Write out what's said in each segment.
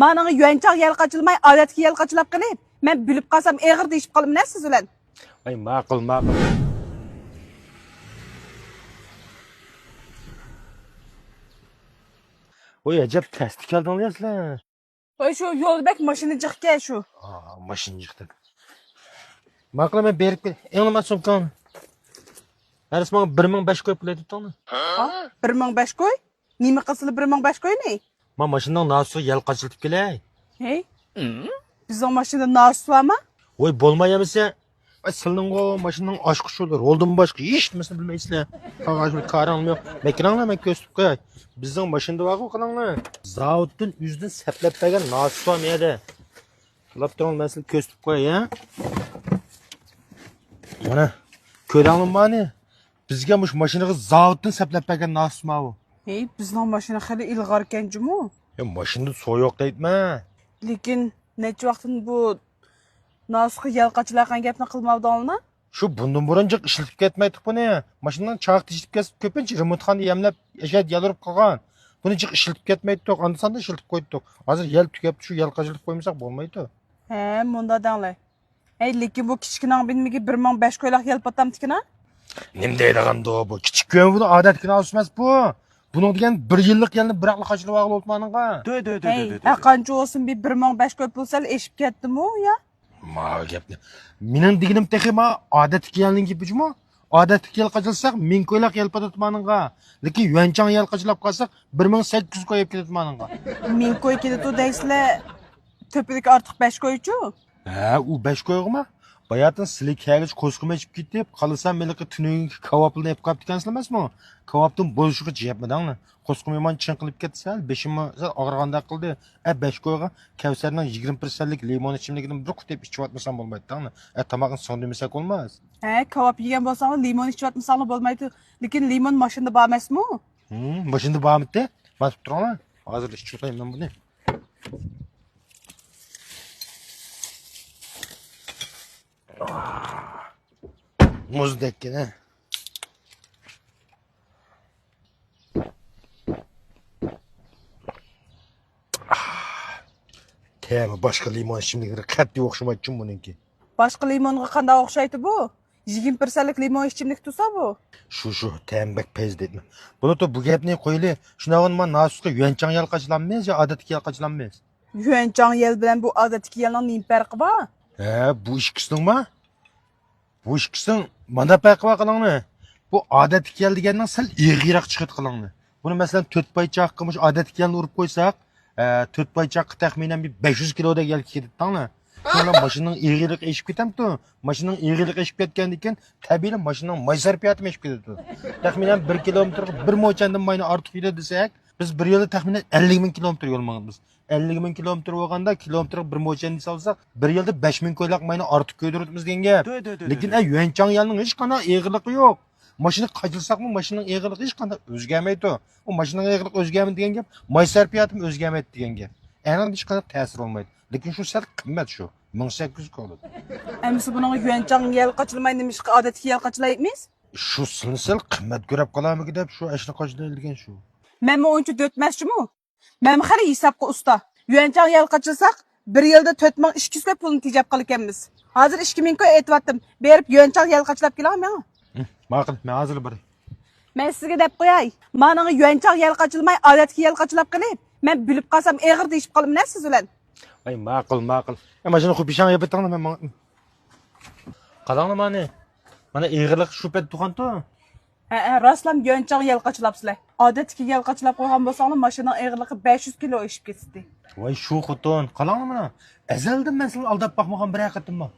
Mananga yuanchaq yalqachilmay, odatga yalqachilab qilib, men bilib qolsam eg'ir deyishib qolibman siz bilan. Ay ma'qul, ma'qul. Oy, ajab tasdik aldinglar sizlar. Voy shu yo'lbek mashina jiqga shu. Mashina chiqdi. Ma'qul, men berib kel. Englama sumkani. Haris menga 1005 qo'yib pul aytibdingmi? 1005 qo'y? Nima qilsili 1005 qo'y ne? Men mashinaning nasiga yalqachilib kelay. Hey? Bizning mashina nasvami? Oy, bo'lmayamisa, sizning mashinaning oshqishudir. Oldim boshqa hech nimasini bilmaysizlar. Qog'oz qaram yo'q. Makranlar men ko'rsatib qo'yay. Bizning mashinada vaqo qilinglar. Zavoddan uzdan saplab bergan nasva meyda. Qilib turgan masala ko'rsatib qo'yay, ha? Mana ko'ranglar mani. Bizga mush mashinaga zavoddan saplab bergan nasva bu. Hey, bizning mashina xili ilg'or ekan-jumu. Ya mashinada so'yoq deytma. Lekin necha vaqtdan bu nasxi yalqachilargan gapni qilmavdingmi? Shu bundan burun jiq ishlatib ketmaydik buni. Mashinaning chaq tishib kesib ko'pincha remontxona yemlab yashab yalirib qolgan. Buni jiq ishlatib ketmaydik, andisanda ishlatib qo'ydik. Hozir yel tugab shu yalqachilib qo'ymasak bo'lmaydi. He, bunda danglar. Hey, lekin bu kichkina binmigi 1005 qo'ylar yalpatamdikina? Nim deydiganda bu kichik ko'm buni odatga olishmas bu. Buning degan 1 yillik yelni biraqli qochilib olib o'tmaninga. Hey, qancha olsun bir 1005 qo'y bo'lsa eshib ketdimi ya? Ma gapni. Mening deganim texima odatga yelning gapimi? Odatga yel qochilsak 1000 qo'ylar yelpa tutmaninga. Lekin yuanchang yel qochilib qolsak 1800 qo'yib ketmaninga. 1000 qo'y ketdi deysizlar. To'pilik ortiq 5 qo'ychu. Ha, u 5 qo'yg'imi? Bayatın silik hərgəc qoşqıma içib getib, qalısan meliqi tünüyün kavapını ep qapdı ekansiz emasmi? Kavapdın bozuşuqı jeyapmidingmi? Qoşqıma yaman çın qilib ketsa, beshimni og'rig'andek qildi. 5 qo'yga Kavsarning 20%lik limon ichimligini bir qutib ichib atmasam bo'lmaydi-dangmi? Tamog'ini so'ndimisak bo'lmas. He, kavap yegan bo'lsangiz limon ichib atmasam bo'lmaydi. Lekin limon mashinada bor emasmi? Mashinada bormi-da? Bosib turaman. Hozir ichib o'tayman men buni. Muzdekkine. Temi başka limon şimdilikleri qat'iy o'xshamaydi buniki. Boshqa limonga qanday o'xshaydi bu? 20%lik limon ichimlik tursa bu. Shu tembek pez deyman. Buni to bu gapni qo'yili. Shundan men nasutga yuanchang yalqachilanmaymiz yo odatga yalqachilanmaymiz. Yuanchang yel bilan bu odatga yelning nima farqi bor? He, bu ikkisining bu ikkisining mana farqi bor qilingni. Bu odatga yel degandan sal eg'iroq chiqadi qilingni. Buni masalan 4 paychaq qilmish odatga yelni urib qo'ysak, 4 paychaq taxminan bir 500 kiloda yel ketadi-dangmi? Sonra mashinaning eg'iroq eshib ketamdi. Mashinaning eg'iroq eshib ketgandan keyin tabiiy mashinaning may sarfiyatini eshib ketadi. Taxminan 1 kilometr bir mochandan mayni ortiq yedi desak, biz bir yilda taxminan 50 ming kilometr yo'l mangamiz. 50 ming kilometr bo'lganda kilometr bir mochanni solsak, bir yilda 5 ming qo'yliq mayni ortiq ko'ydiribmiz degan gap. Lekin yuanchang yelning hech qanday eg'irligi yo'q. Mashina qachilsaqmi mashinaning eg'irligi hech qanday o'zgarmaydi. U mashinaning eg'irligi o'zgarmaydi degan gap, may sarfiyatim o'zgarmaydi degan gap. Aniq hech qanday ta'sir olmaydi. Lekin shu sal qimmat shu. 1800 qo'yiladi. Endi buning yuanchang yel qochilmay nimishqa odatga yel qochilaymiz? Shu sal qimmat ko'rib qolamiki deb shu ashni qochilaydigan shu. Men o'ncha dötmaschimu? Men xali hisobga usta. Yuanchang yel qochilsak, bir yilda 4200 qo'y pulni tejab qilganmiz. Hozir 2000 qo'y aytvatdim. Berib yuanchang yel qochilab kelaman. Ma'qul, men hozir bir. Men sizga deb qo'yay. Menga yuanchang yel qochilmay, odatga yel qochilab qilib, men bilib qolsam eg'ir deyishib qolibman siz bilan. Ay ma'qul. Mashina qo'yishang yapatanglar men. Qadanglar mani. Mana eg'irlik shu payt tuxanto. Rostlam yuanchang yel qochilabsizlar. Odatga yel qochilab qo'ygan bo'lsanglar, mashinaning eg'irligi 500 kilo eshib ketdi. Voy shu xotin, qalanglar mana. Azaldan men sizni aldab boqmagan bir haqiqatim bor.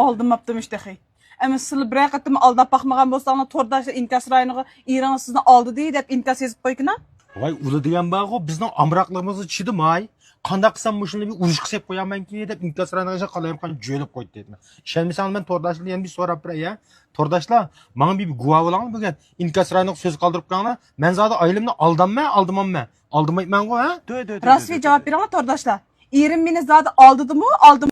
Aldimaptim ishtahi. Ama siz bir haqiqatim aldab boqmagan bo'lsanglar, to'rdashlar inkas rayoniga Iran sizni oldi deb inkas yozib qo'ygina. Voy uli degan bor-ku, bizning amroqligimizni chidimay, qanday qilsam shuni bir urush qilib qo'yamanki deb inkas rayoniga qalayimqan jo'lib qo'ydi deyman. Ishonmasangiz men to'rdashlarni ham bir so'rab biray, ya. To'rdashlar, menga bir guvoh bo'linglar bugun. Inkas rayoniga so'z qoldirib qo'yinglar. Men zodi oylimni aldamayman. Aldamayman-ku, ha? Rasmiy javob beringlar to'rdashlar. Erim meni zodi oldidimi?